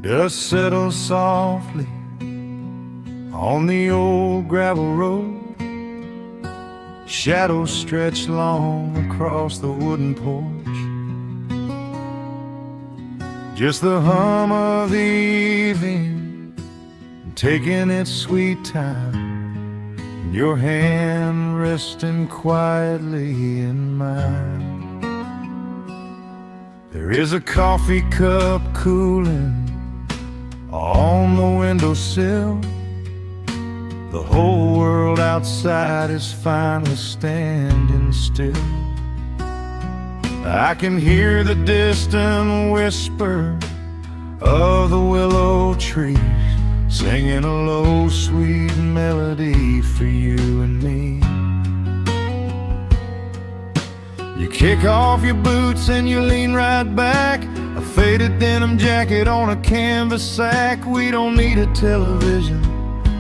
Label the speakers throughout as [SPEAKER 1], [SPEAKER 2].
[SPEAKER 1] Dust settles softly on the old gravel road. Shadows stretch long across the wooden porch. Just the hum of the evening taking its sweet time, and your hand resting quietly in mine. There is a coffee cup cooling on the windowsill. The whole world outside is finally standing still. I can hear the distant whisper of the willow trees, singing a low, sweet melody for you and me. You kick off your boots and you lean right back, a faded denim jacket on a canvas sack. We don't need a television,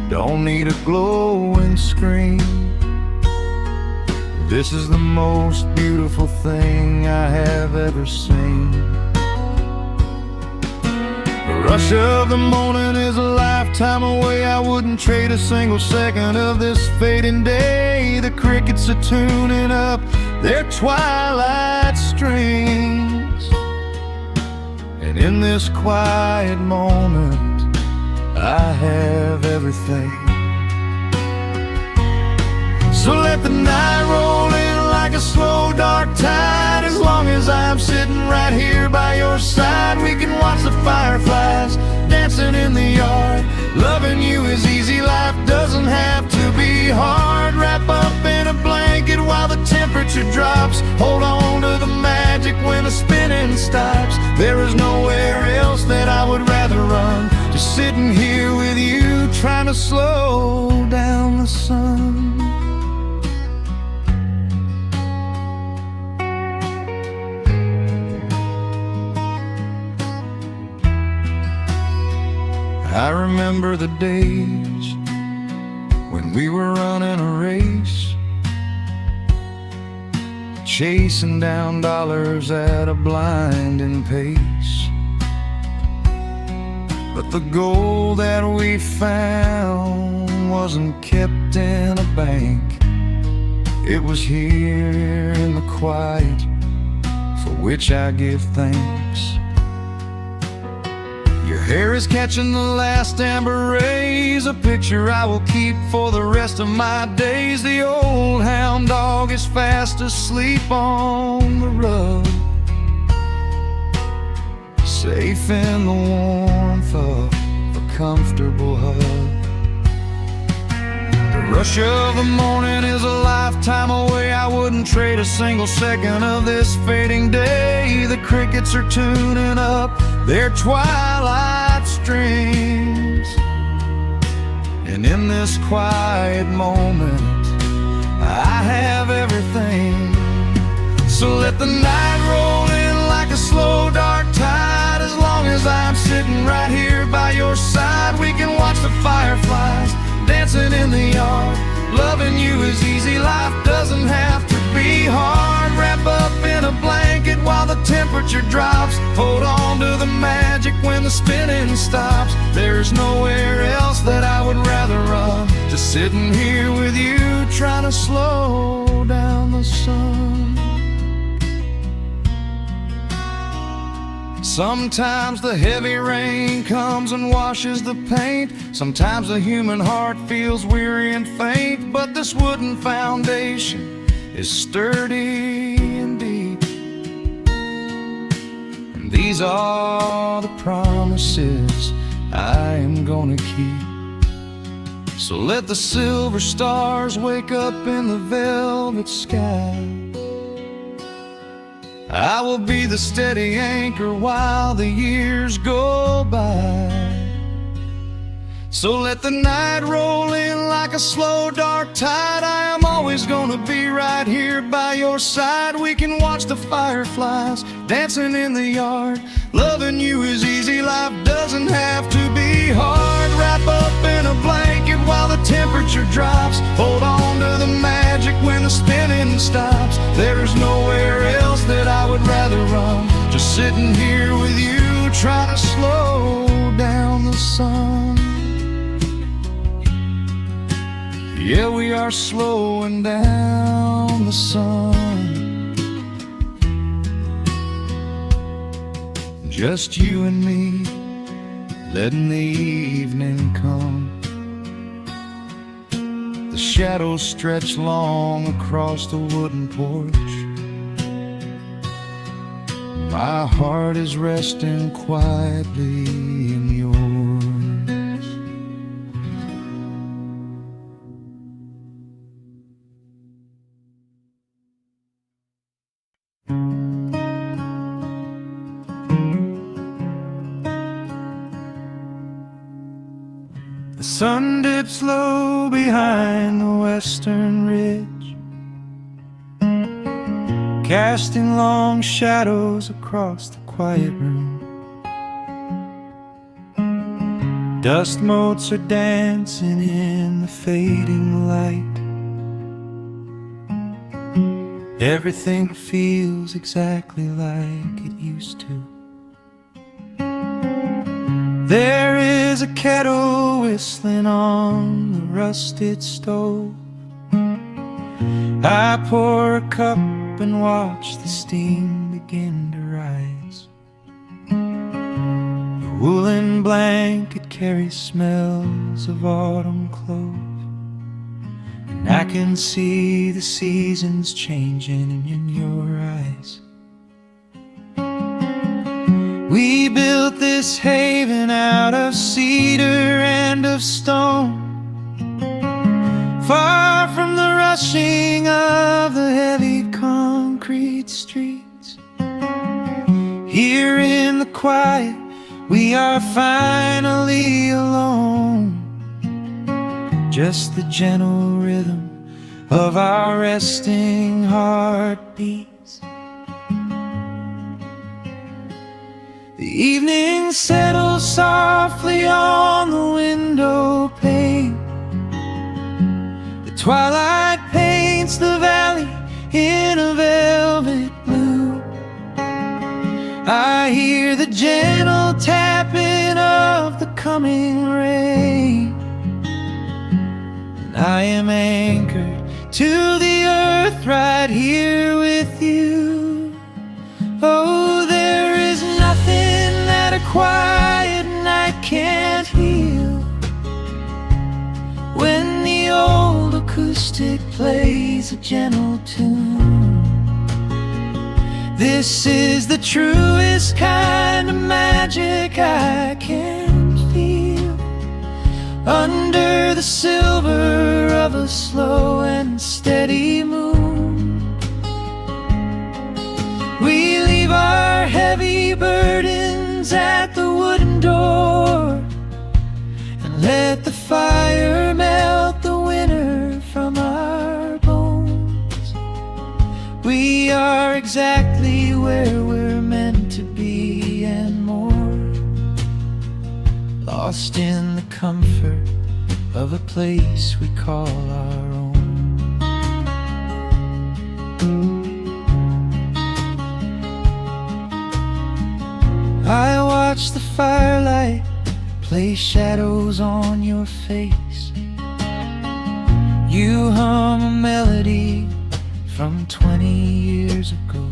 [SPEAKER 1] don't need a glowing screen. This is the most beautiful thing I have ever seen. The rush of the morning is a lifetime away. I wouldn't trade a single second of this fading day. The crickets are tuning up their twilight strings, and in this quiet moment I have everything. So let the night roll in like a slow dark tide. As long as I'm sitting right here by your side, we can watch the fireflies dancing in the yard. Loving you is easy, life doesn't have to be hard. Wrap up in a blanket while the temperature drops. Hold on to the magic when the spinning stops. There is nowhere else that I would rather run, just sitting here with you, trying to slow down the sun. I remember the days when we were running a race, chasing down dollars at a blinding pace. But the gold that we found wasn't kept in a bank. It was here in the quiet, for which I give thanks. Your hair is catching the last amber rays, a picture I will keep for the rest of my days. The old hound dog is fast asleep on the rug, safe in the warmth of a comfortable hug. The rush of the morning is a lifetime away. I wouldn't trade a single second of this fading day. The crickets are tuning up their twilight strings, and in this quiet moment I have everything. So let the night roll in like a slow dark tide. As long as I'm sitting right here by your side, we can watch the fireflies dancing in the yard. Loving you is easy, life doesn't have to be hard. Wrap up in a blanket while the temperature drops. Hold on to the magic when the spinning stops. There's nowhere else that I would rather run, just sitting here with you, trying to slow down the sun. Sometimes the heavy rain comes and washes the paint. Sometimes the human heart feels weary and faint. But this wooden foundation is sturdy and deep, and these are the promises I am gonna keep. So let the silver stars wake up in the velvet sky. I will be the steady anchor while the years go by. So let the night roll in like a slow dark tide. I am always gonna be right here by your side. We can watch the fireflies dancing in the yard. Loving you is easy, life doesn't have to be hard. Wrap up in a blanket while the temperature drops. Hold on to the magic when the spinning stops. There's nowhere else that I would rather run, just sitting here with you, trying to slow down sun. Yeah, we are slowing down the sun. Just you and me, letting the evening come. The shadows stretch long across the wooden porch. My heart is resting quietly in yours. The sun dips low behind the western ridge, casting long shadows across the quiet room. Dust motes are dancing in the fading light. Everything feels exactly like it used to. There is a kettle whistling on the rusted stove. I pour a cup and watch the steam begin to rise. The woolen blanket carries smells of autumn clothes, and I can see the seasons changing in your eyes. We built this haven out of cedar and of stone, far from the rushing of the heavy concrete streets. Here in the quiet, we are finally alone. Just the gentle rhythm of our resting heartbeats. The evening settles softly on the window pane. The twilight paints the valley in a velvet blue. I hear the gentle tapping of the coming rain, and I am anchored to the earth right here with you. Oh, there is nothing that a quiet night can't heal, when the old acoustic plays a gentle tune. This is the truest kind of magic I can feel, under the silver of a slow and steady moon. We leave our heavy burdens at the wooden door, and let the fire melt the winter from our bones. We are exactly where we're meant to be and more, lost in the comfort of a place we call our own. I watch the firelight play shadows on your face. You hum a melody from 20 years ago.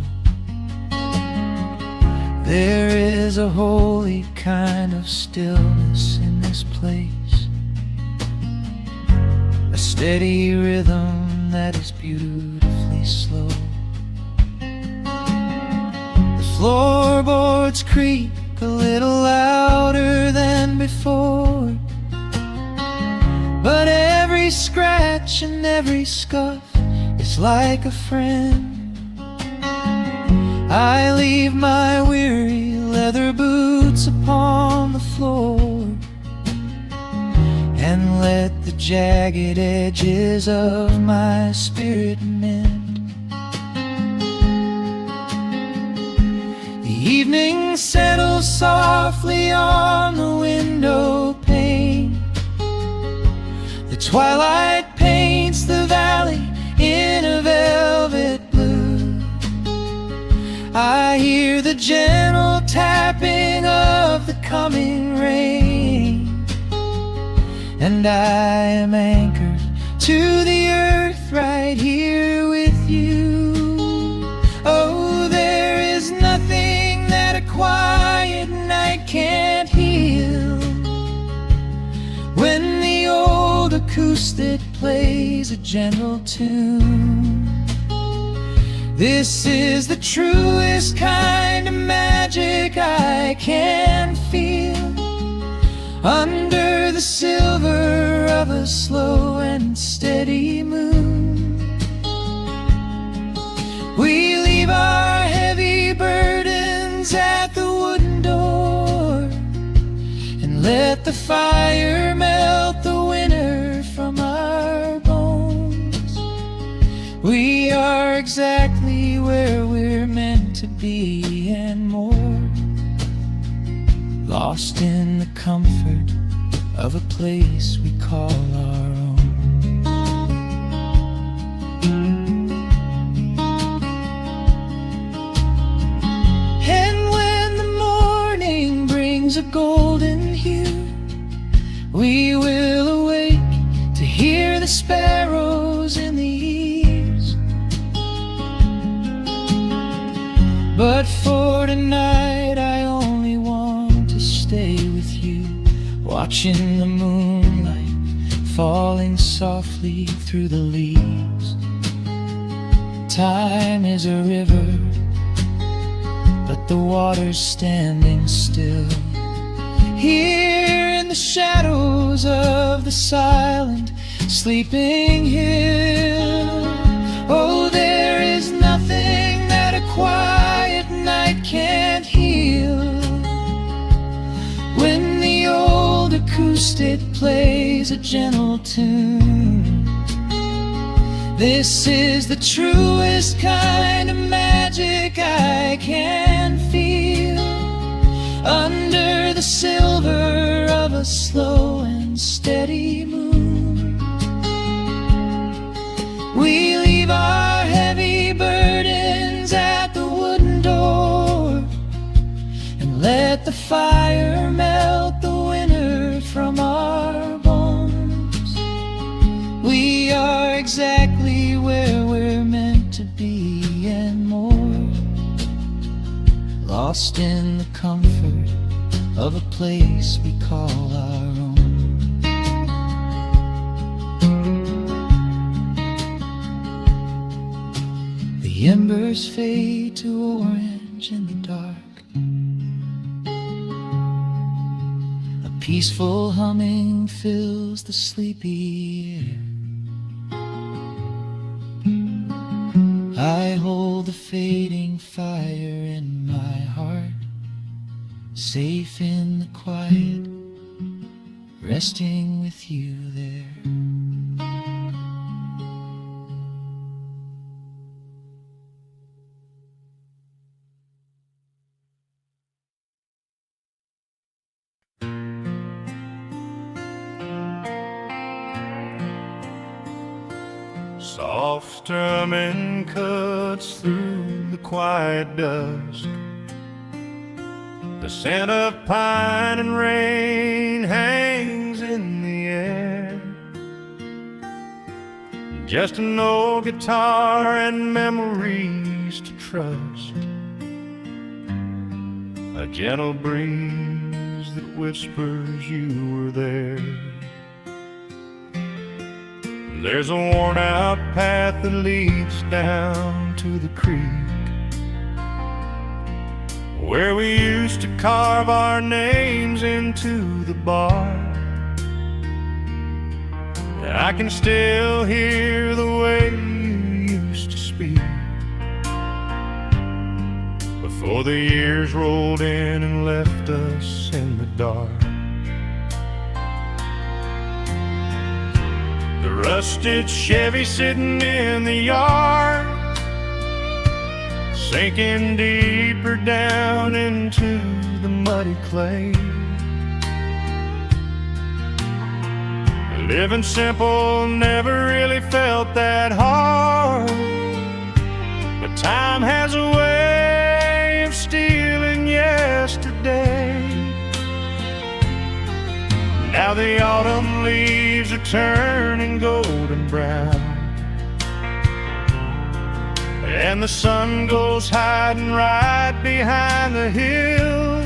[SPEAKER 1] There is a holy kind of stillness in this place, a steady rhythm that is beautifully slow. The floorboards creak a little louder than before, but every scratch and every scuff is like a friend. I leave my weary leather boots upon the floor, and let the jagged edges of my spirit mend. The evening settles softly on the window pane. The twilight paints the valley in a velvet blue. I hear the gentle tapping of the coming rain,
[SPEAKER 2] and I am anchored to the earth right here with you. Oh, there is nothing that a quiet night can't heal. When the old acoustic plays a gentle tune, this is the truest kind of magic I can feel. Under the silver of a slow and steady moon, we leave our heavy burdens at the wooden door, and let the fire melt the winter from our bones. We are exactly where we're meant to be and more, lost in the comfort of a place we call our own. And when the morning brings a golden hue, we will awake to hear the sparrows in the eaves. But for tonight I only want to stay with you, watching the moonlight falling softly through the leaves. Time is a river, but the water's standing still. Here in the shadows of the silent sleeping hill, oh, there is nothing that a quiet night can't heal. When the old acoustic plays a gentle tune, this is the truest kind of magic I can feel. Under the silver of a slow and steady moon, we leave our heavy burdens at the wooden door, and let the fire melt the winter from our bones. We are exactly where we're meant to be and more, lost in the comfort of a place we call our own. The embers fade to orange in the dark, a peaceful humming fills the sleepy air. I hold the fading fire in my heart, safe in the quiet, resting with you there.
[SPEAKER 1] Soft strumming cuts through the quiet dusk. The scent of pine and rain hangs in the air. Just an old guitar and memories to trust, a gentle breeze that whispers you were there. There's a worn-out path that leads down to the creek, where we used to carve our names into the bark. I can still hear the way you used to speak before the years rolled in and left us in the dark. The rusted Chevy sitting in the yard, sinking deeper down into the muddy clay. Living simple never really felt that hard, but time has a way of stealing yesterday. Now the autumn leaves are turning golden brown, and the sun goes hiding right behind the hill.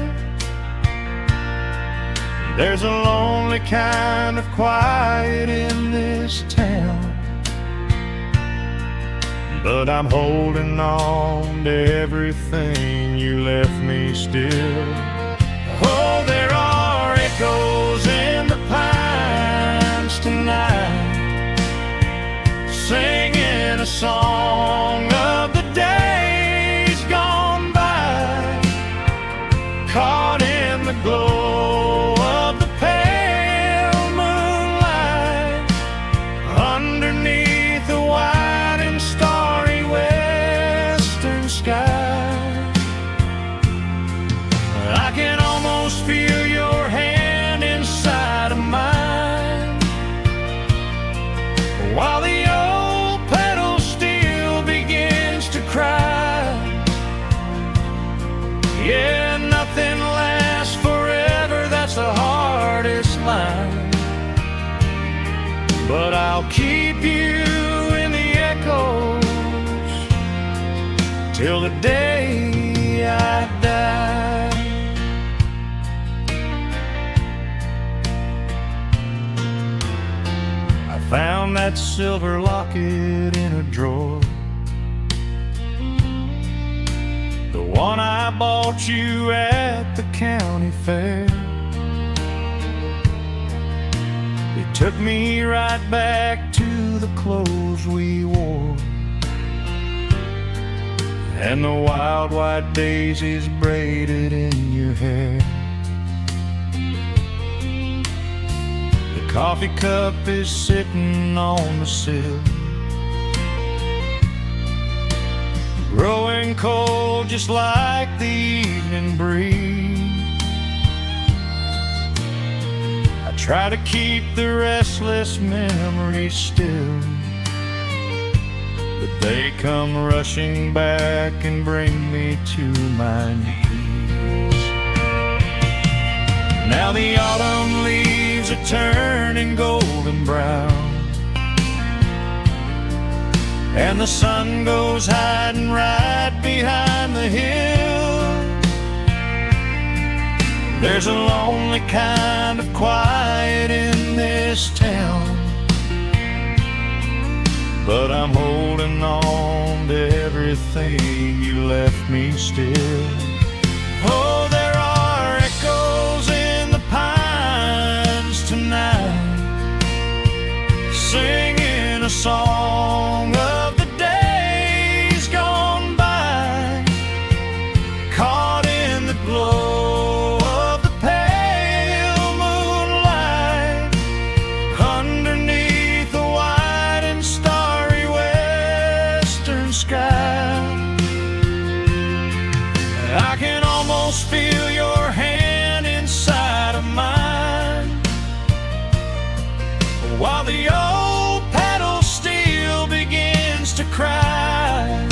[SPEAKER 1] There's a lonely kind of quiet in this town, but I'm holding on to everything you left me still. Oh, there are echoes in the pines tonight, singing a song of the days gone by, caught in the glow of the pale moonlight, underneath the white and starry western sky. I can almost feel your hand inside of mine, while the old petal still begins to cry. Yeah, nothing lasts forever, that's the hardest line, but I'll keep you in the echoes till the day I die. Found that silver locket in a drawer, the one I bought you at the county fair. It took me right back to the clothes we wore, and the wild white daisies braided in your hair. Coffee cup is sitting on the sill, growing cold just like the evening breeze. I try to keep the restless memories still, but they come rushing back and bring me to my knees. Now the autumn leaves are turning golden brown, and the sun goes hiding right behind the hill. There's a lonely kind of quiet in this town, but I'm holding on to everything you left me still. Oh, there are echoes in the pines tonight, singing a song of the days gone by, caught in the glow of the pale moonlight, underneath the white and starry western sky. I can almost feel your hand inside of mine, while the old petal still begins to cry.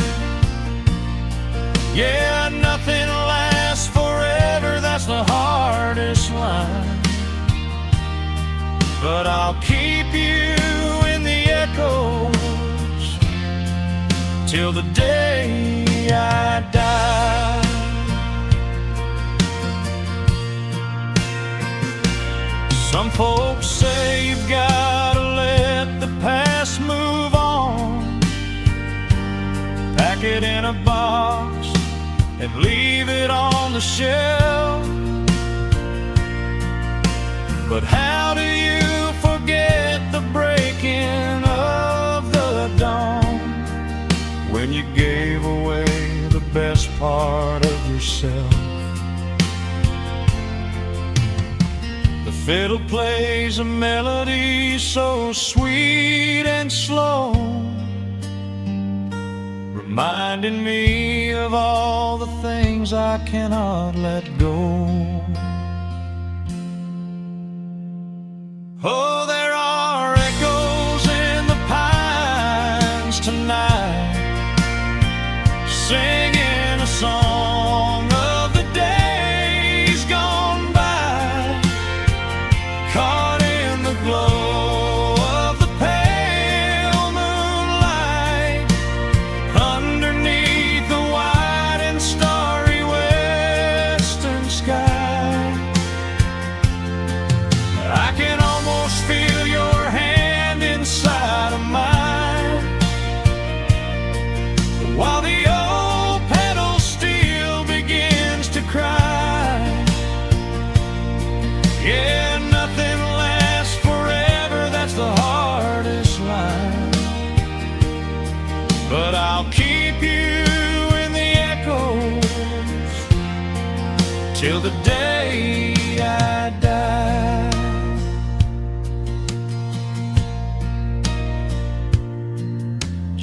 [SPEAKER 1] Yeah, nothing lasts forever, that's the hardest line, but I'll keep you in the echoes till the day I die. Some folks say you've gotta let the past move on, pack it in a box and leave it on the shelf. But how do you forget the breaking of the dawn, when you gave away the best part of yourself? The fiddle plays a melody so sweet and slow, reminding me of all the things I cannot let go. Oh, there are echoes in the pines tonight, singing a song of the days gone by, caught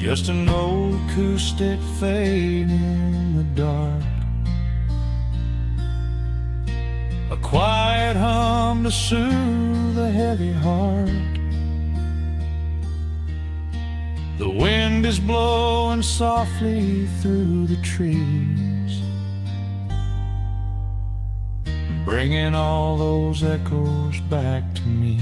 [SPEAKER 1] just an old acoustic fade in the dark. A quiet hum to soothe a heavy heart. The wind is blowing softly through the trees, bringing all those echoes back to me.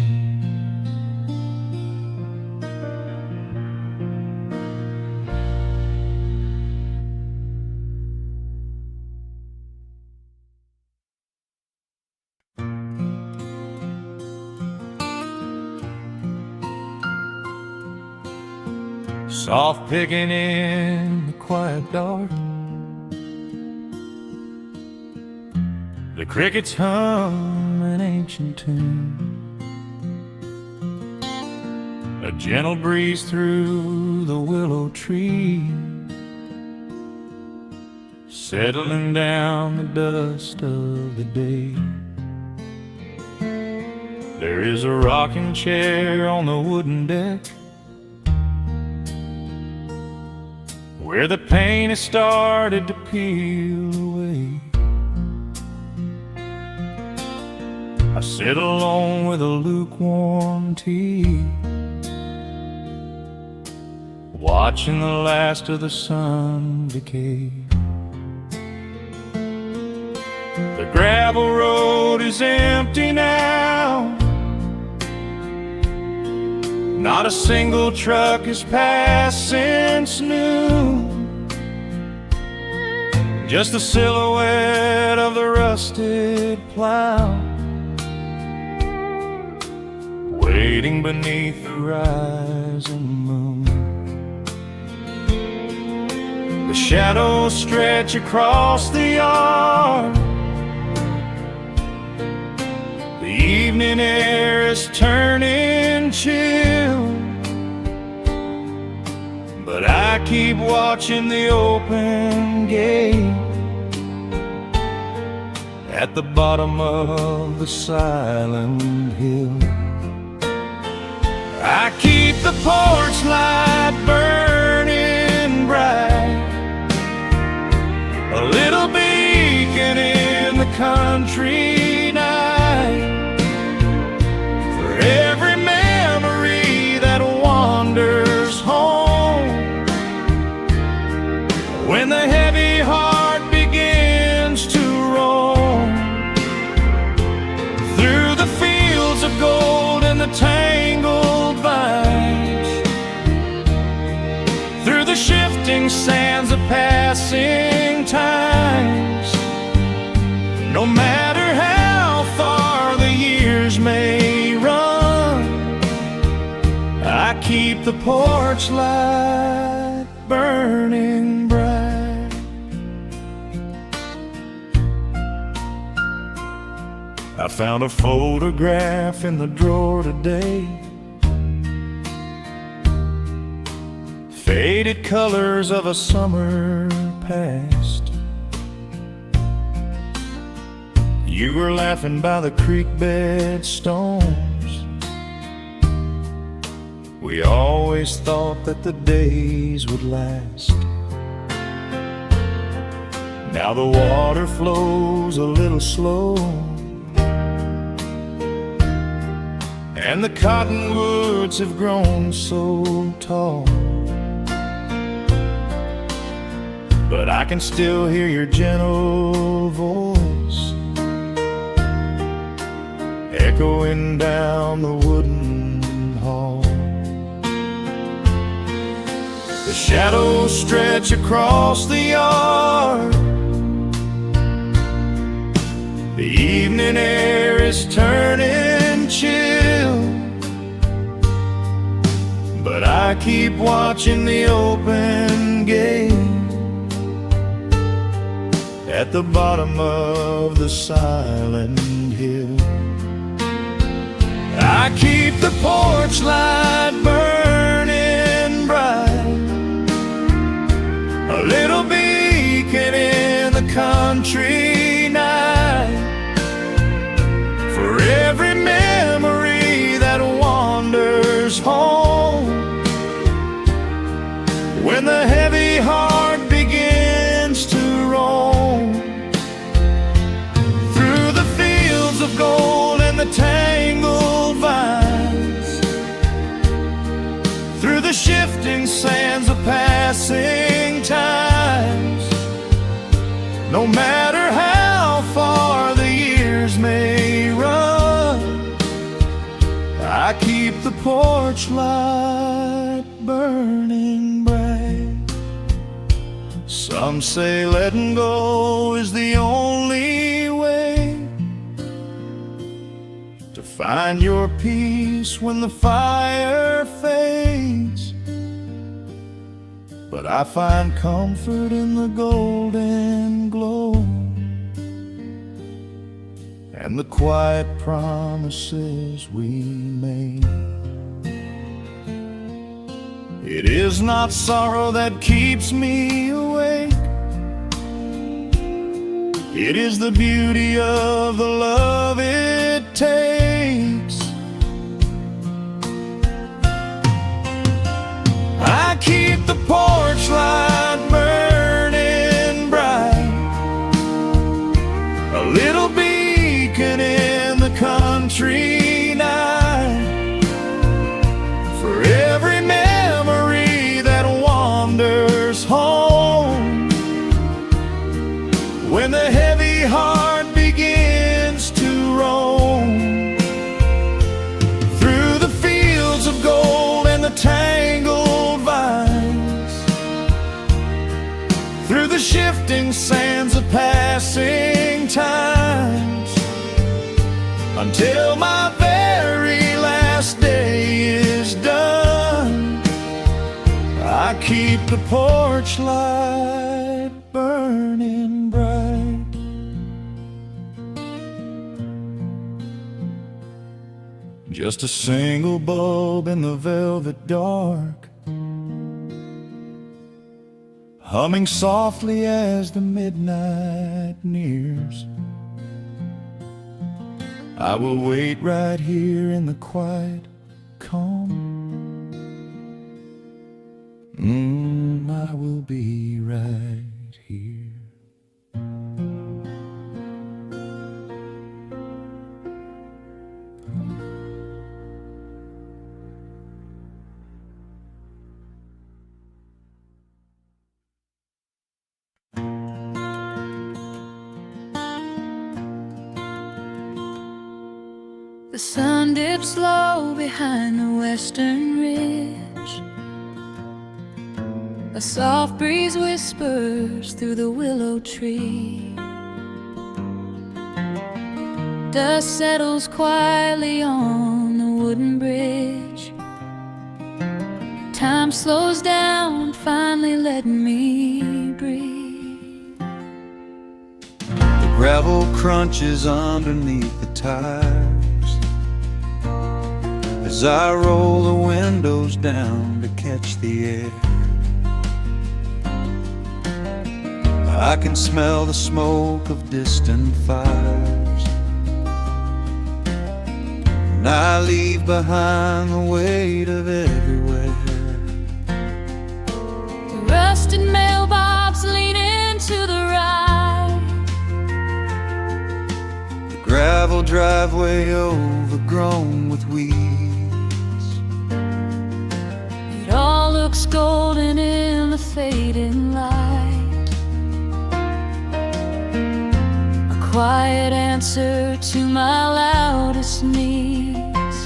[SPEAKER 1] Soft picking in the quiet dark, the crickets hum an ancient tune. A gentle breeze through the willow tree, settling down the dust of the day. There is a rocking chair on the wooden deck, where the paint has started to peel away. I sit alone with a lukewarm tea, watching the last of the sun decay. The gravel road is empty now, not a single truck has passed since noon. Just the silhouette of the rusted plow, waiting beneath the rising moon. The shadows stretch across the yard, the evening air is turning chill, but I keep watching the open gate at the bottom of the silent hill. I keep the porch light burning bright, a little beacon in the country night, for every memory that wanders home. When the heavy heart begins to roam through the fields of gold and the tangled vines, through the shifting sands of passing times, no matter how far the years may run, I keep the porch light burning bright. I found a photograph in the drawer today, faded colors of a summer past. You were laughing by the creek bed stones. We always thought that the days would last. Now the water flows a little slow, and the cottonwoods have grown so tall, but I can still hear your gentle voice echoing down the wooden hall. The shadows stretch across the yard, the evening air is turning chill, but I keep watching the open gate at the bottom of the silent hill. I keep the porch light burning bright, a little beacon in the country night, for every memory that wanders home. when the heavy heart begins to roam through the fields of gold and the tangled vines, through the shifting sands of passing times. No matter how far the years may run, I keep the porch light burning bright. Some say letting go is the only way to find your peace when the fire fades. But I find comfort in the golden glow and the quiet promises we made. It is not sorrow that keeps me awake. It is the beauty of the love it takes. I keep the porch light burning bright, a little beacon in the country night, for every memory that wanders home when the heavy heart begins to roam through the fields of gold and the tangled vines, through the shifting sands of passing times, until my very last day is done. I keep the porch light burning bright. Just a single bulb in the velvet dark, humming softly as the midnight nears. I will wait right here in the quiet calm. I will be right here.
[SPEAKER 2] The sun dips low behind the western ridge. A soft breeze whispers through the willow tree. Dust settles quietly on the wooden bridge. Time slows down, finally letting me breathe.
[SPEAKER 1] The gravel crunches underneath the tires as I roll the windows down to catch the air. I can smell the smoke of distant fires, and I leave behind the weight of everywhere.
[SPEAKER 2] The rusted mailbox leaning to the right,
[SPEAKER 1] The gravel driveway overgrown with weeds.
[SPEAKER 2] it all looks golden in the fading light. Quiet answer to my loudest needs.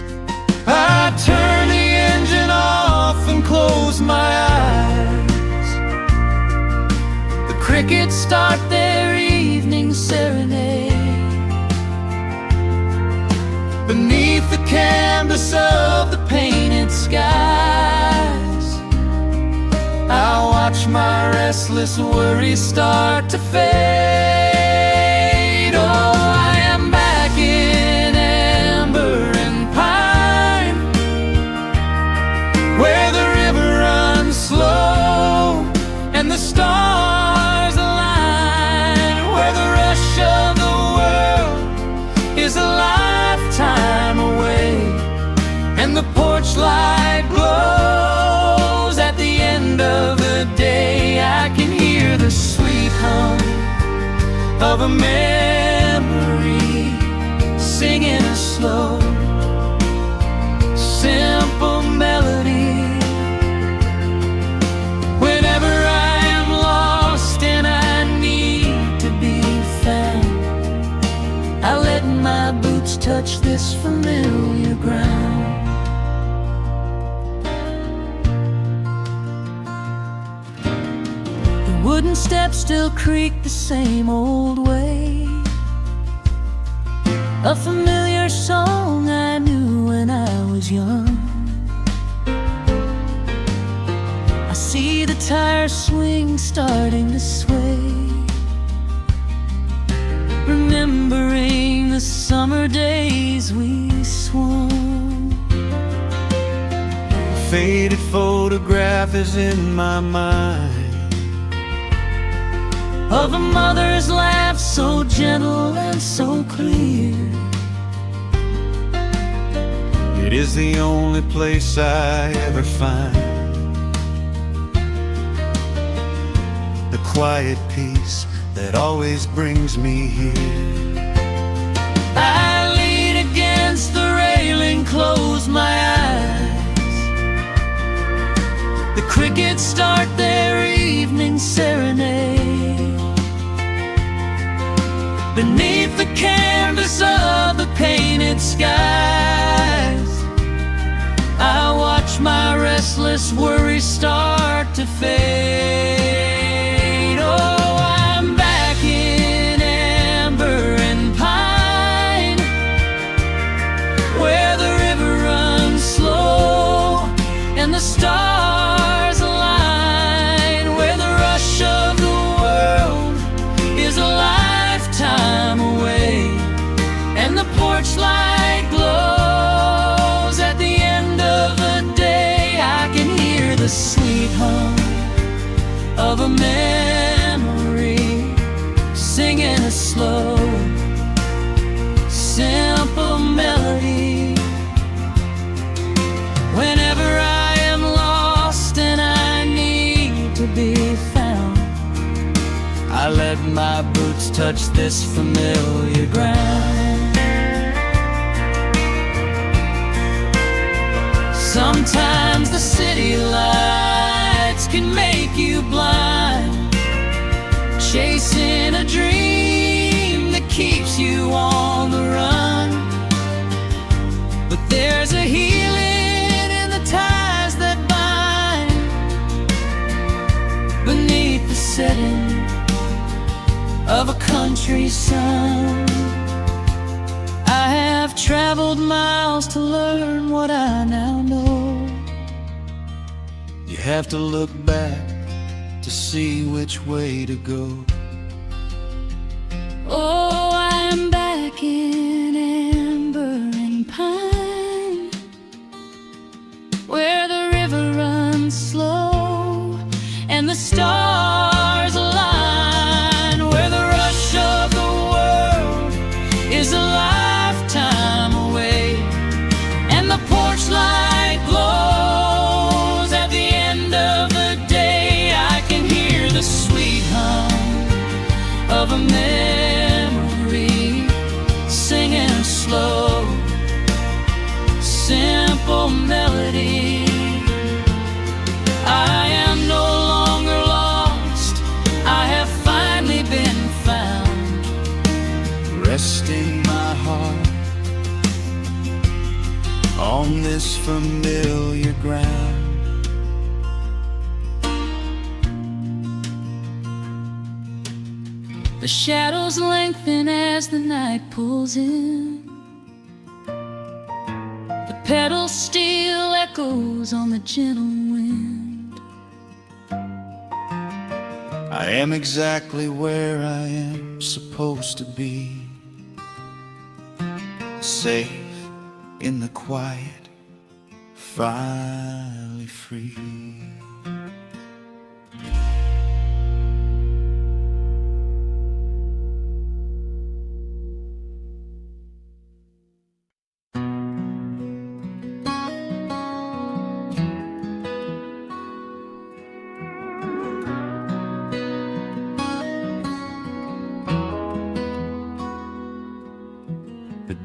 [SPEAKER 1] I turn the engine off and close my eyes.
[SPEAKER 2] The crickets start their evening serenade.
[SPEAKER 1] Beneath the canvas of the painted skies, I watch my restless worries start to fade. Oh, I am back in amber and pine, where the river runs slow and the stars align, where the rush of the world is a lifetime away, and the porch light glows at the end of the day.
[SPEAKER 2] of a memory, singing a slow, simple melody. Whenever I am lost and I need to be found, I let my boots touch this familiar ground. Wooden steps still creak the same old way, a familiar song I knew when I was young. I see the tires swing starting to sway, remembering the summer days we swung.
[SPEAKER 1] A faded photograph is in my mind
[SPEAKER 2] of a mother's laugh so gentle and so clear.
[SPEAKER 1] It is the only place I ever find the quiet peace that always brings me here.
[SPEAKER 2] I lean against the railing, close my eyes. The crickets start their evening serenade. Beneath the canvas of the painted skies, I watch my restless worries start to fade. Oh, I'm back in amber and pine, where the river runs slow and the stars align, where the rush of the world is alive time away, and the porch light glows at the end of the day. I can hear the sweet hum of a memory, singing a slow, simple melody. Whenever I am lost and I need to be found, I let my boots touch this familiar ground. Sometimes the city lights can make you blind, chasing a dream that keeps you on the run. But there's a healing in the ties that bind beneath the setting of a country sun. I have traveled miles to learn what I now know.
[SPEAKER 1] You have to look back to see which way to go.
[SPEAKER 2] Oh, I'm back in amber and pine, where the river runs slow and the stars align, where the rush of the world is a lifetime away, and the porch light glows at the end of the day. I can hear the sweet hum of a memory, singing a slow, simple melody. I am no longer lost, I have finally been found,
[SPEAKER 1] Resting my heart on this familiar ground.
[SPEAKER 2] the shadows lengthen as the night pulls in, the pedal steel echoes on the gentle wind.
[SPEAKER 1] I am exactly where I am supposed to be, safe in the quiet, finally free.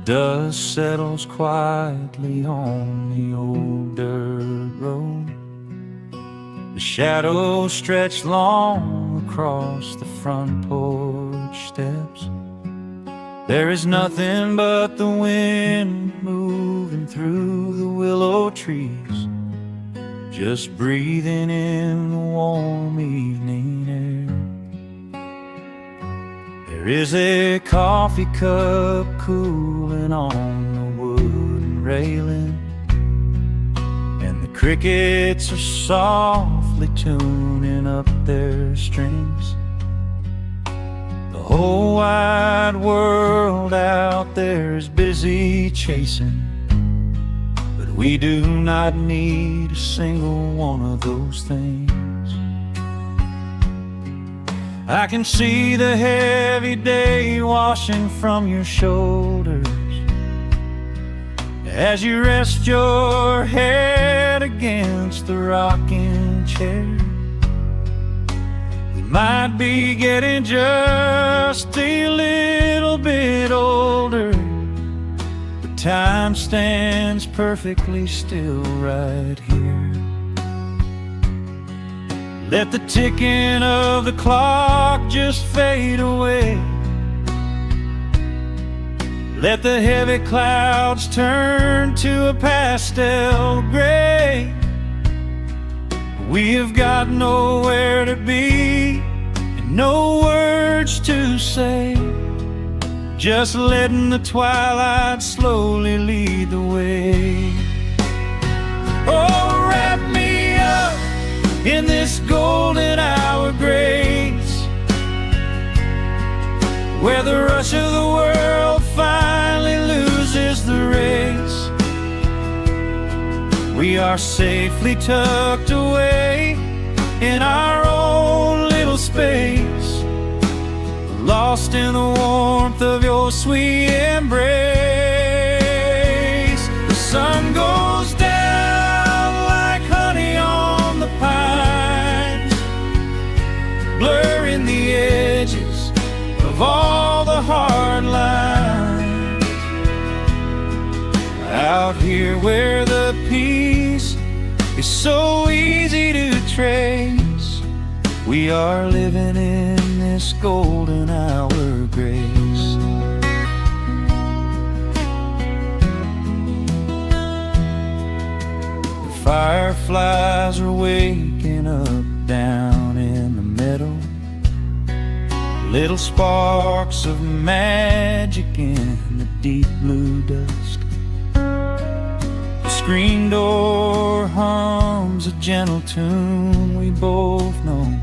[SPEAKER 1] Dust settles quietly on the old dirt road. The shadows stretch long across the front porch steps. There is nothing but the wind moving through the willow trees, just breathing in the warm evening air. There is a coffee cup cooling on the wooden railing, and the crickets are softly tuning up their strings. The whole wide world out there is busy chasing, but we do not need a single one of those things. I can see the heavy day washing from your shoulders as you rest your head against the rocking chair. We might be getting just a little bit older, but time stands perfectly still right here. Let the ticking of the clock just fade away. Let the heavy clouds turn to a pastel gray. We have got nowhere to be and no words to say, just letting the twilight slowly lead the way. Oh, wrap me up in this golden hour grace, where the rush of the world finally loses the race. We are safely tucked away in our own little space, lost in the warmth of your sweet embrace. The sun goes down like honey on the pines, blurring the edges of all the hard lines. Out here where the peace is so easy to trace, we are living in this golden hour grace. The fireflies are waking up down in the meadow, little sparks of magic in the deep blue dusk. The screen door hums a gentle tune we both know,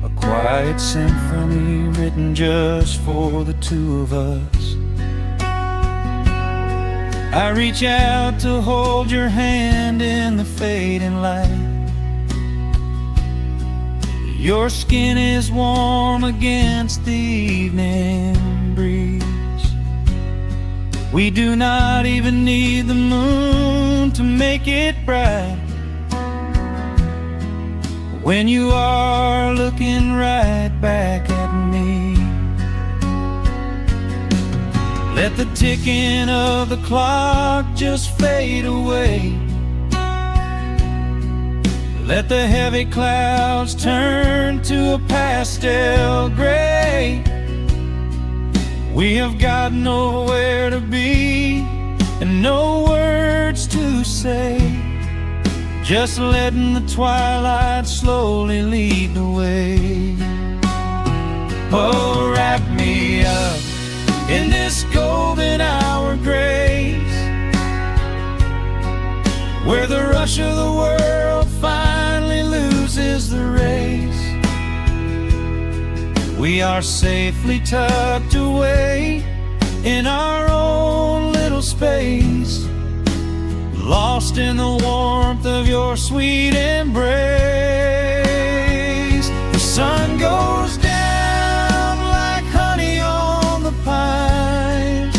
[SPEAKER 1] a quiet symphony written just for the two of us. I reach out to hold your hand in the fading light. Your skin is warm against the evening breeze. We do not even need the moon to make it bright, when you are looking right back at me. Let the ticking of the clock just fade away. Let the heavy clouds turn to a pastel gray. We have got nowhere to be and no words to say, just letting the twilight slowly lead the way. Oh, wrap me up in this golden hour grace, where the rush of the world finally loses the race. We are safely tucked away in our own little space, lost in the warmth of your sweet embrace. The sun goes down like honey on the pines,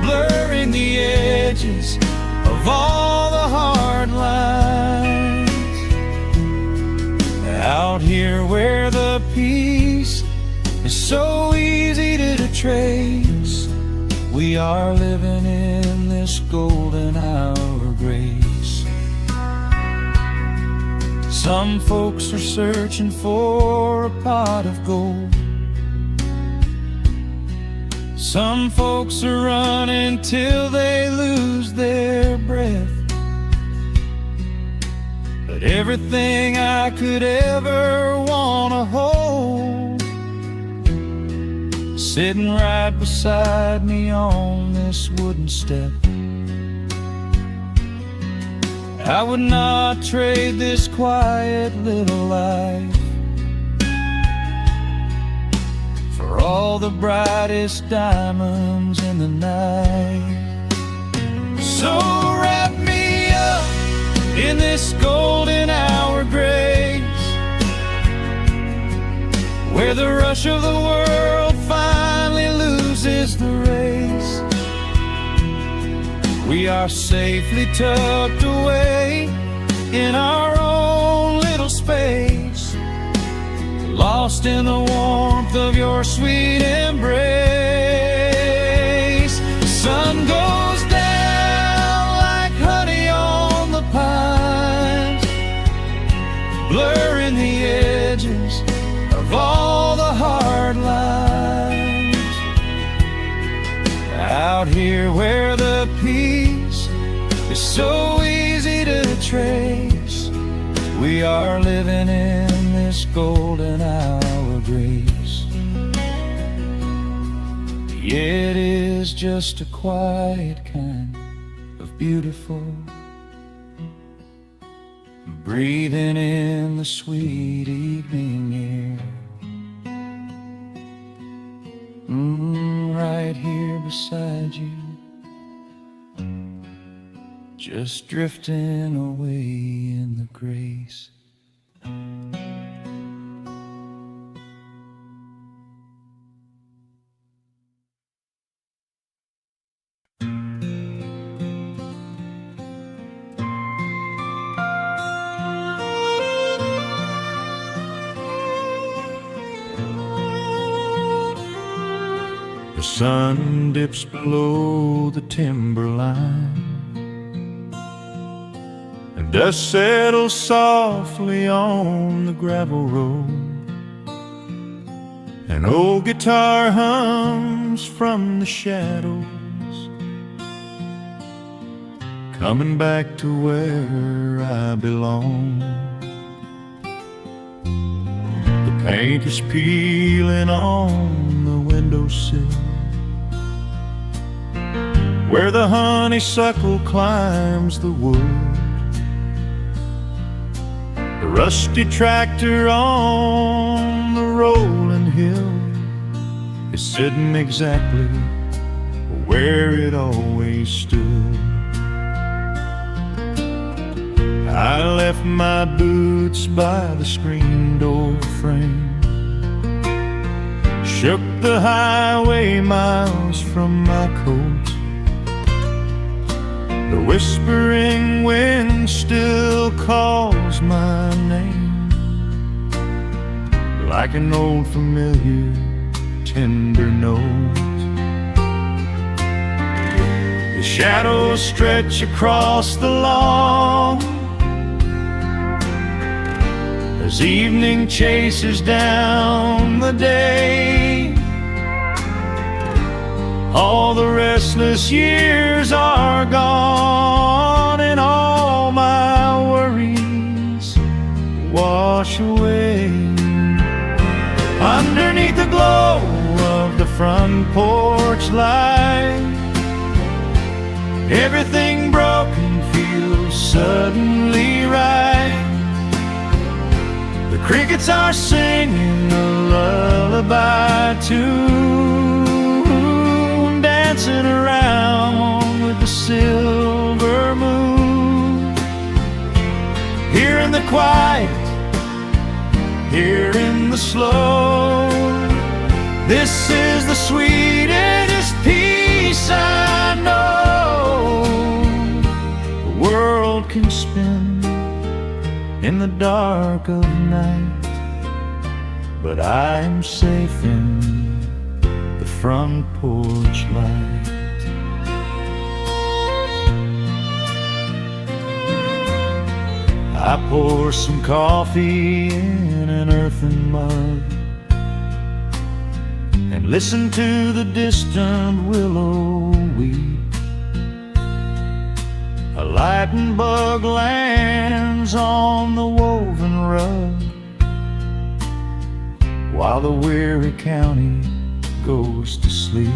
[SPEAKER 1] blurring the edges of all the hard lines. Out here where the peace is so easy to trace, we Some folks are searching for a pot of gold. Some folks are running till they lose their breath. But everything I could ever wanna hold, sitting right beside me on this wooden step. I would not trade this quiet little life for all the brightest diamonds in the night. So wrap me up in this golden hour grace, where the rush of the world finally loses the race. We are safely tucked away in our own little space, lost in the warmth of your sweet embrace. The sun goes down like honey on the pines, blurring the edges of all the hard lines. Out here where the peace is so easy to trace, we are living in this golden hour grace. It is just a quiet kind of beautiful, breathing in the sweet evening air. Right here beside you, just drifting away in the grace. The sun dips below the timberline, and dust settles softly on the gravel road. An old guitar hums from the shadows, coming back to where I belong. The paint is peeling on the windowsill, where the honeysuckle climbs the wood. The rusty tractor on the rolling hill is sitting exactly where it always stood. I left my boots by the screen door frame, shook the highway miles from my coat. The whispering wind still calls my name, like an old familiar tender note. The shadows stretch across the lawn as evening chases down the day. All the restless years are gone, and all my worries wash away. Underneath the glow of the front porch light, everything broken feels suddenly right. The crickets are singing a lullaby tune, dancing around with the silver moon. Here in the quiet, here in the slow, this is the sweetest peace I know. The world can spin in the dark of night, but I'm safe in the front porch light. I pour some coffee in an earthen mug and listen to the distant willow weep. A lightning bug lands on the woven rug while the weary county goes to sleep.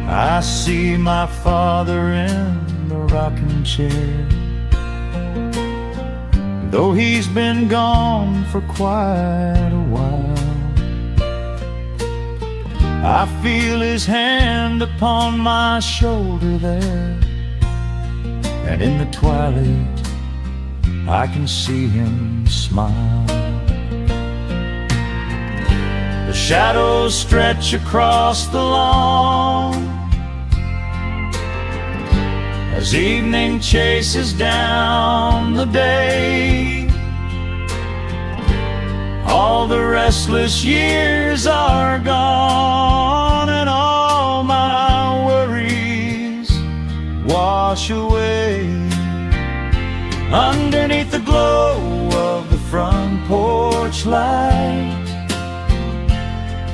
[SPEAKER 1] I see my father in the rocking chair, though he's been gone for quite a while. I feel his hand upon my shoulder there, and in the twilight I can see him smile. The shadows stretch across the lawn as evening chases down the day. All the restless years are gone, and all my worries wash away. Underneath the glow of the front porch light,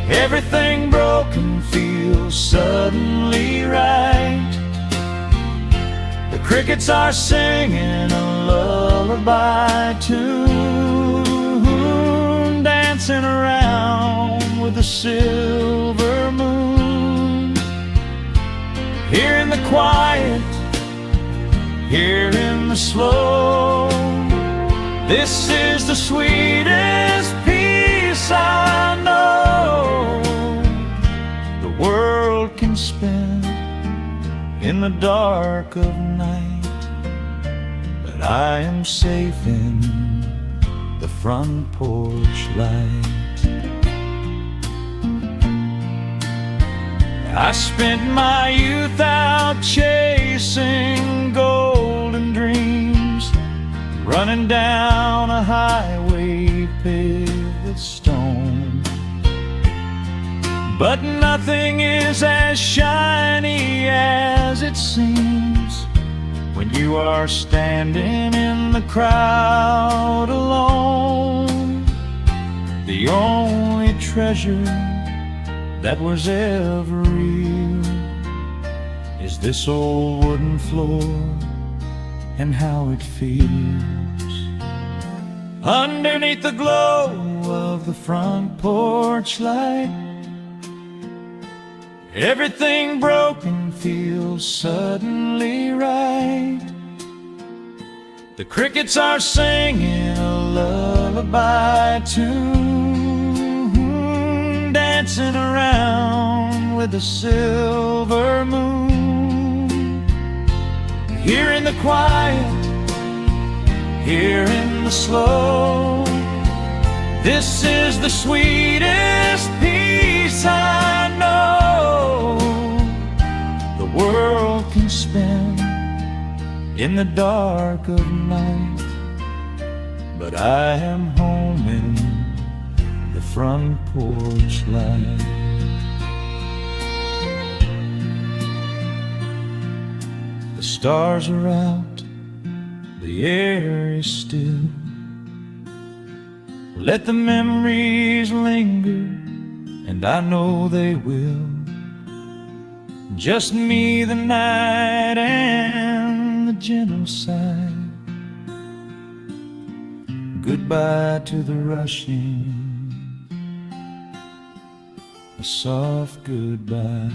[SPEAKER 1] everything broken feels suddenly right. The crickets are singing a lullaby tune, dancing around with the silver moon. Here in the quiet, here in the slow, this is the sweetest peace I know. The world can spin in the dark of night, but I am safe in the front porch light. I spent my youth out chasing golden dreams, running down a highway paved with stone. But nothing is as shiny as it seems when you are standing in the crowd alone. The only treasure that was ever real is this old wooden floor and how it feels. Underneath the glow of the front porch light, everything broken feels suddenly right. The crickets are singing a lullaby tune, dancing around with the silver moon. Here in the quiet, here in the slow, this is the sweetest peace I know. The world can spin in the dark of night, but I am home in the front porch light. The stars are out, the air is still. Let the memories linger, and I know they will. Just me, the night, and the gentle sigh. Goodbye to the rushing, a soft goodbye.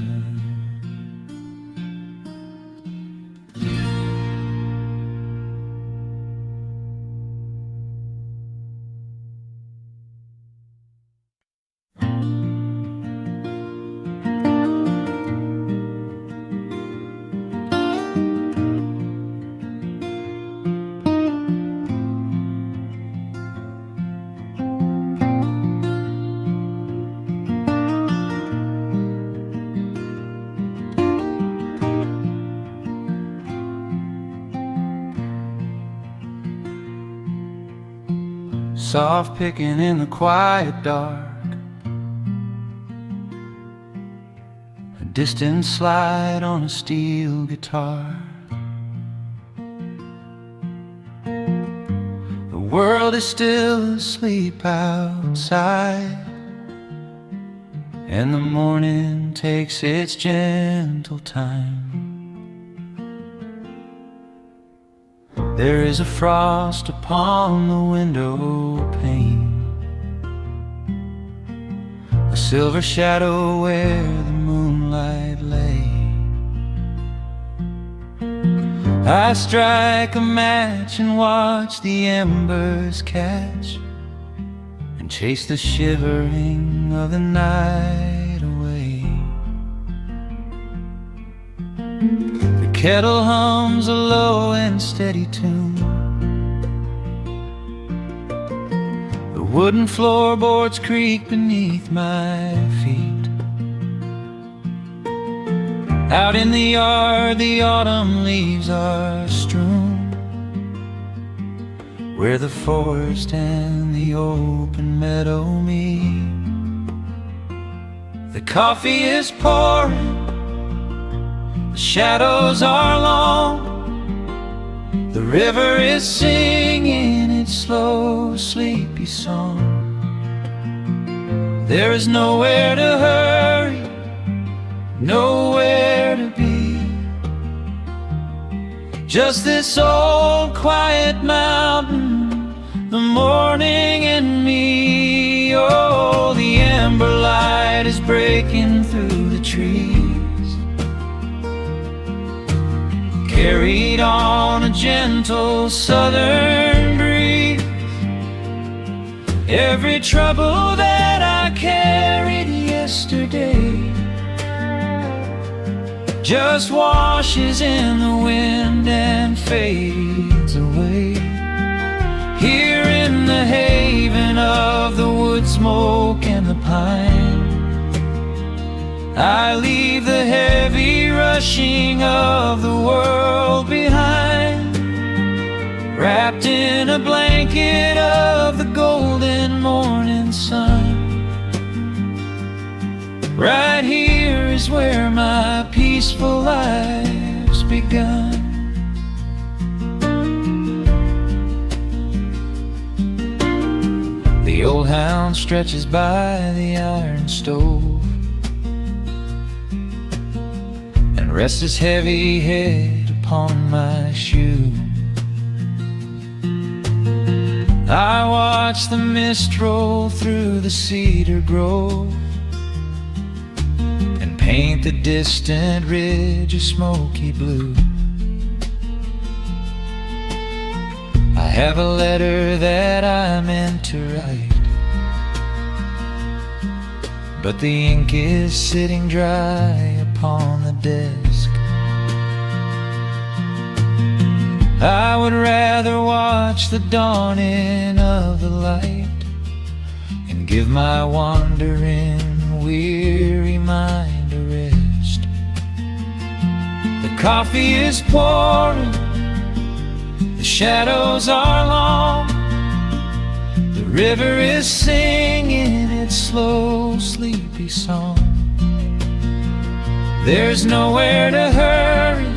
[SPEAKER 1] Soft picking in the quiet dark, a distant slide on a steel guitar.
[SPEAKER 2] world is still asleep outside, and the morning takes its gentle time. There is a frost upon the window pane, a silver shadow where the moonlight lay. I strike a match and watch the embers catch, and chase the shivering of the night away. The kettle hums a low and steady tune, the wooden floorboards creak beneath my feet. Out in the yard, the autumn leaves are strewn, where the forest and the open meadow meet. The coffee is pouring, the shadows are long, the river is singing its slow, sleepy song. There is nowhere to hurry, nowhere to be, just this old quiet mountain, the morning and me. Oh, the amber light is breaking through the trees, carried on a gentle southern breeze. Every trouble that I carried yesterday just washes in the wind and fades away. Here in the haven of the wood smoke and the pine, I leave the heavy rushing of the world behind, wrapped in a blanket of the golden morning sun. Right here is where my peaceful life's begun. The old hound stretches by the iron stove and rests his heavy head upon my shoe. I watch the mist roll through the cedar grove, paint the distant ridge a smoky blue. I have a letter that I meant to write, but the ink is sitting dry upon the desk. I would rather watch the dawning of the light and give my wandering, weary mind a rest. The coffee is pouring, the shadows are long, the river is singing its slow, sleepy song. There's nowhere to hurry,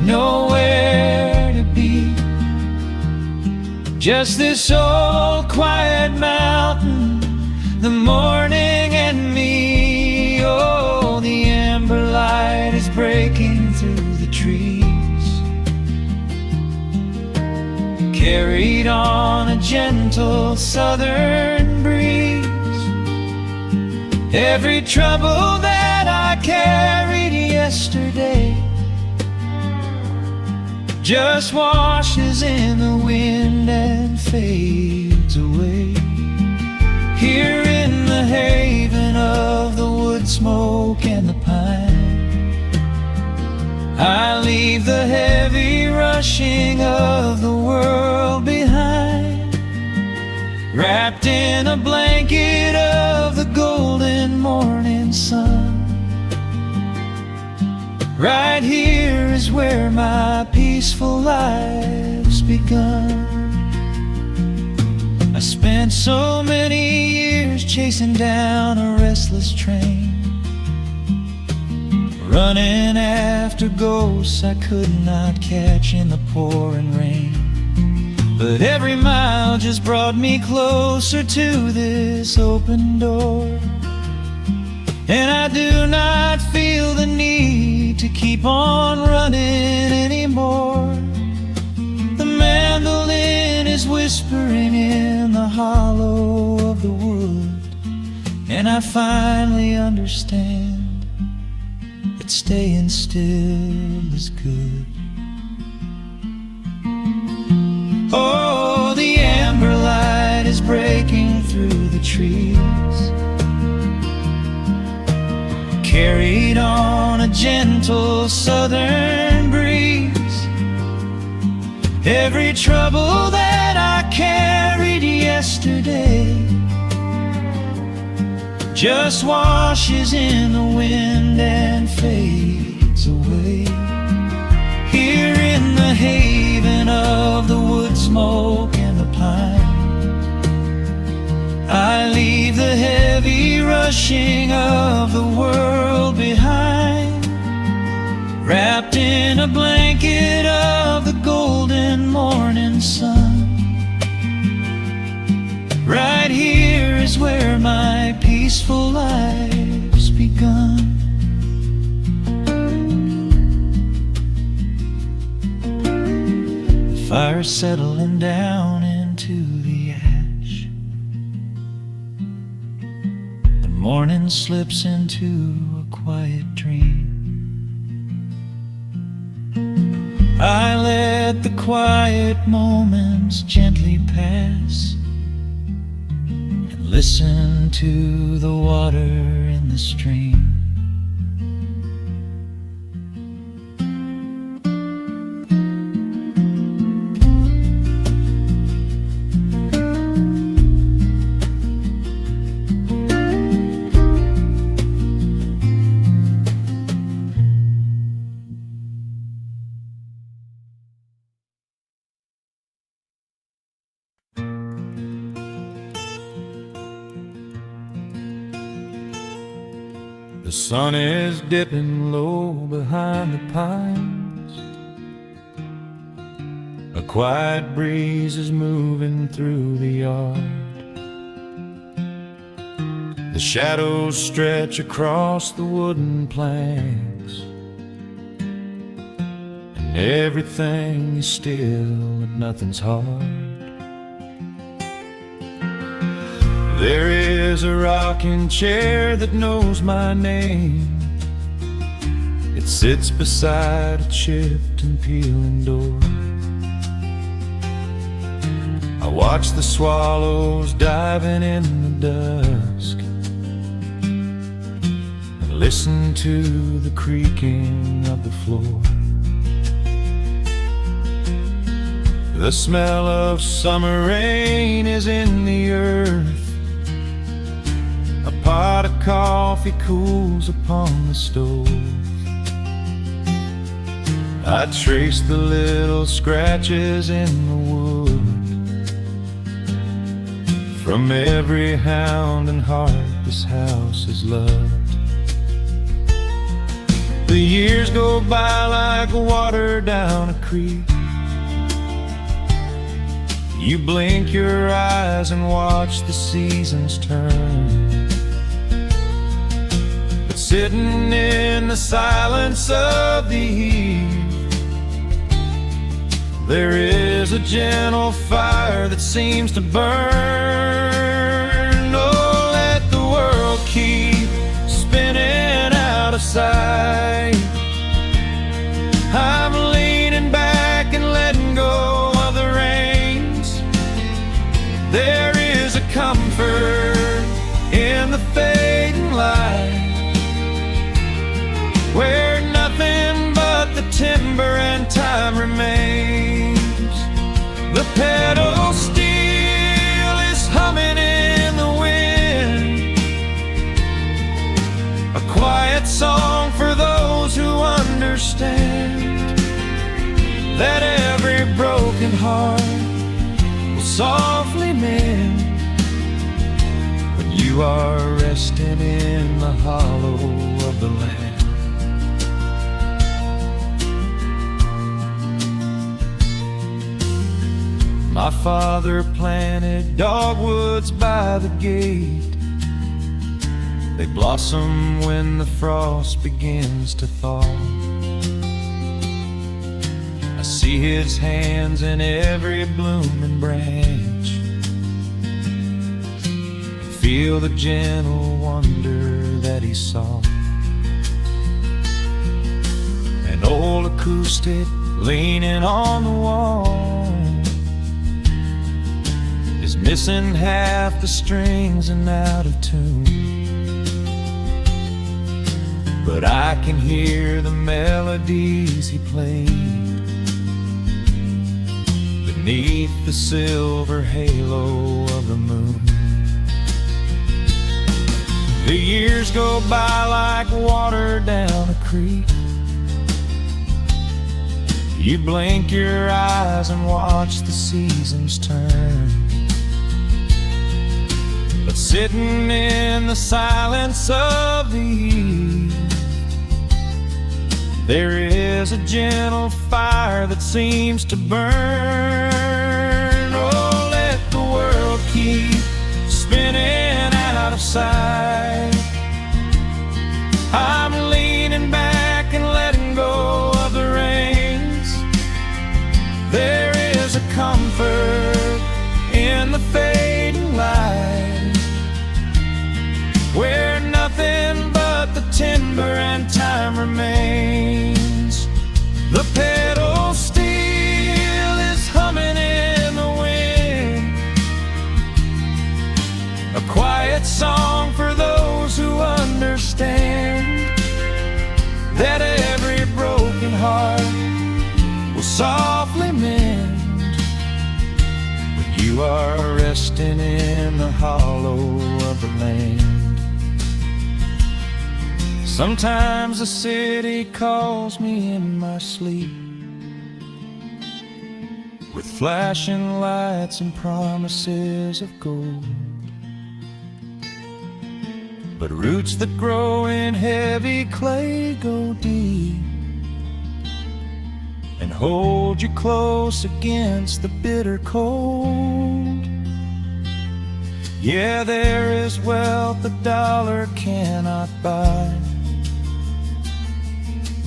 [SPEAKER 2] nowhere to be, just this old quiet mountain, the morning and me. Oh, the amber light is breaking through the trees, carried on a gentle southern breeze. Every trouble that I carried yesterday just washes in the wind and fades away. Here in the haven of the wood smoke and the pine, I leave the heavy rushing of the world behind, wrapped in a blanket of the golden morning sun. Right here is where my peaceful life's begun. I spent so many years chasing down a restless train, running after ghosts I could not catch in the pouring rain. but every mile just brought me closer to this open door. And I do not feel the need to keep on running anymore. The mandolin is whispering in the hollow of the wood, and I finally understand that staying still is good. Oh, the amber light is breaking through the trees, carried on a gentle southern breeze. Every trouble that I carried yesterday just washes in the wind and fades away. Here in the haven of the wood smoke and the pine, I leave the heavy rushing of the world behind, wrapped in a blanket of the golden morning sun. Right here is where my peaceful life's begun. The fire's settling down into the ash. The morning slips into a quiet dream. I let the quiet moments gently pass and listen to the water in the stream.
[SPEAKER 1] The sun is dipping low behind the pines. A quiet breeze is moving through the yard. The shadows stretch across the wooden planks, and everything is still and nothing's hard. There is a rocking chair that knows my name. It sits beside a chipped and peeling door. I watch the swallows diving in the dusk and listen to the creaking of the floor. The smell of summer rain is in the earth. A pot of coffee cools upon the stove. I trace the little scratches in the wood from every hound and heart this house has loved. The years go by like water down a creek. You blink your eyes and watch the seasons turn. Sitting in the silence of the eve, there is a gentle fire that seems to burn. Oh, let the world keep spinning out of sight. I'm leaning back and letting go of the reins. There is a comfort in the fading light, where nothing but the timber and time remains. The pedal steel is humming in the wind, a quiet song for those who understand that every broken heart will softly mend when you are resting in the hollow of the land. My My father planted dogwoods by the gate. They blossom when the frost begins to thaw. I see his hands in every blooming branch, feel the gentle wonder that he saw. An old acoustic leaning on the wall is missing half the strings and out of tune, but I can hear the melodies he played beneath the silver halo of the moon. The years go by like water down a creek. You blink your eyes and watch the seasons turn, but sitting in the silence of the eve, there is a gentle fire that seems to burn. Oh, let the world keep spinning out of sight. I'm leaning back and letting go of the reins. There is a comfort in the fading light, where nothing but the timber and time remains. The pedal steel is humming in the wind, a quiet song for those who understand that every broken heart will softly mend when you are resting in the hollow of the land. Sometimes the city calls me in my sleep, with flashing lights and promises of gold, but roots that grow in heavy clay go deep and hold you close against the bitter cold. Yeah, there is wealth a dollar cannot buy,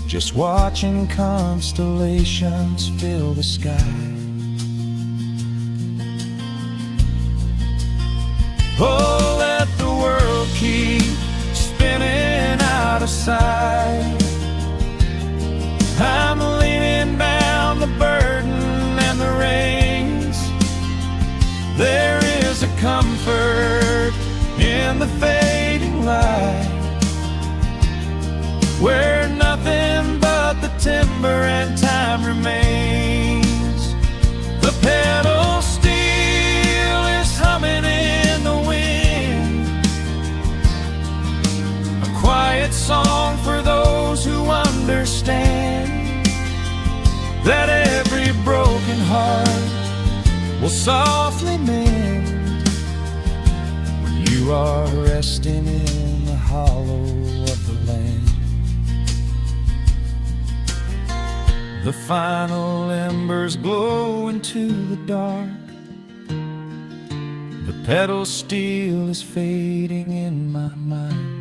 [SPEAKER 1] just watching constellations fill the sky. Oh, let the world keep spinning out of sight. I'm leaning down the burden and the reins. There is a comfort in the fading light, where nothing but the timber and time remains. The pedal steel is humming in the wind, a quiet song for those who understand that every broken heart will softly mend when you are resting in the hollow of the land. The final embers glow into the dark. The pedal steel is fading in my mind.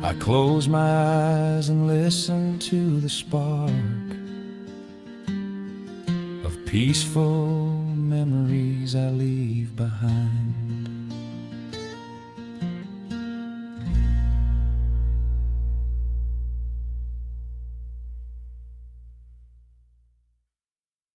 [SPEAKER 1] I close my eyes and listen to the spark of peaceful memories I leave behind.